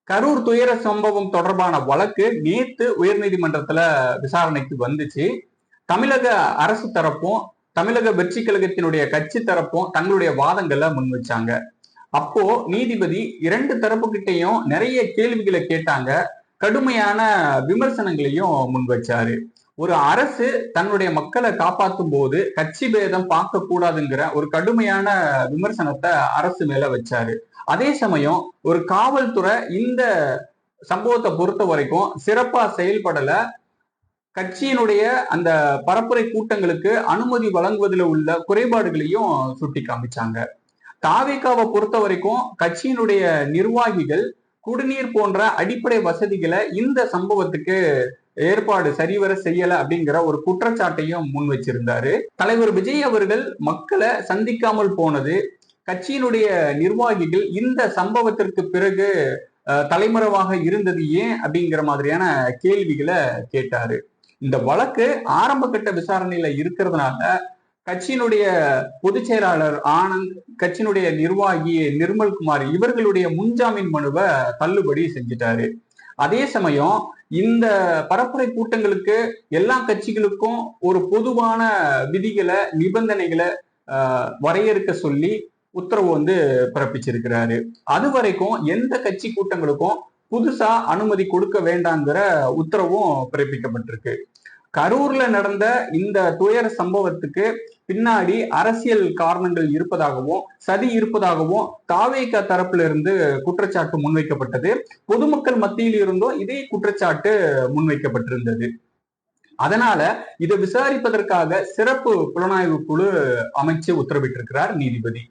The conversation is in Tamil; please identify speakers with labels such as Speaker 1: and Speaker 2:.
Speaker 1: கரூர் துயர சம்பவம் தொடர்பான வழக்கு நேத்து உயர்நீதிமன்றத்துல விசாரணைக்கு வந்துச்சு. தமிழக அரசு தரப்பும் தமிழக வெற்றி கழகத்தினுடைய கட்சி தரப்பும் தங்களுடைய வாதங்களை முன் வச்சாங்க. அப்போ நீதிபதி இரண்டு தரப்பு கிட்டையும் நிறைய கேள்விகளை கேட்டாங்க. கடுமையான விமர்சனங்களையும் முன் வச்சாரு. ஒரு அரசு தன்னுடைய மக்களை காப்பாற்றும் போது கட்சி பேதம் பார்க்க கூடாதுங்கிற ஒரு கடுமையான விமர்சனத்தை அரசு மேல வச்சாரு. அதே சமயம் ஒரு காவல்துறை இந்த சம்பவத்தை பொறுத்த வரைக்கும் சிறப்பா செயல்படல. கட்சியினுடைய அந்த பரப்புரை கூட்டங்களுக்கு அனுமதி வழங்குவதில் உள்ள குறைபாடுகளையும் சுட்டி காமிச்சாங்க. தாவேகாவை பொறுத்த வரைக்கும் கட்சியினுடைய நிர்வாகிகள் குடிநீர் போன்ற அடிப்படை வசதிகளை இந்த சம்பவத்துக்கு ஏற்பாடு சரிவர செய்யல அப்படிங்கிற ஒரு குற்றச்சாட்டையும் முன் வச்சிருந்தாரு. தலைவர் விஜய் அவர்கள் மக்களை சந்திக்காமல் போனது, கட்சியினுடைய நிர்வாகிகள் இந்த சம்பவத்திற்கு பிறகு தலைமறைவாக இருந்தது ஏன் அப்படிங்கிற மாதிரியான கேள்விகளை கேட்டாரு. இந்த வழக்கு ஆரம்ப கட்ட விசாரணையில இருக்கிறதுனால கட்சியினுடைய பொதுச் செயலாளர் ஆனந்த், கட்சியினுடைய நிர்வாகி நிர்மல்குமார் இவர்களுடைய முன்ஜாமீன் மனுவை தள்ளுபடி செஞ்சிட்டாரு. அதே சமயம் இந்த பரப்புரை கூட்டங்களுக்கு எல்லா கட்சிகளுக்கும் ஒரு பொதுவான விதிகளை நிபந்தனைகளை வரையறுக்க சொல்லி உத்தரவு பிறப்பிச்சிருக்கிறாரு. அது வரைக்கும் எந்த கட்சி கூட்டங்களுக்கும் புதுசா அனுமதி கொடுக்க வேண்டாங்கிற உத்தரவும் பிறப்பிக்கப்பட்டிருக்கு. கரூர்ல நடந்த இந்த துயர சம்பவத்துக்கு பின்னாடி அரசியல் காரணங்கள் இருப்பதாகவும் சதி இருப்பதாகவும் தாவேகா தரப்புல இருந்து குற்றச்சாட்டு முன்வைக்கப்பட்டது. பொதுமக்கள் மத்தியில் இருந்தும் இதே குற்றச்சாட்டு முன்வைக்கப்பட்டிருந்தது. அதனால இதை விசாரிப்பதற்காக சிறப்பு புலனாய்வு குழு அமைச்சு உத்தரவிட்டிருக்கிறார் நீதிபதி.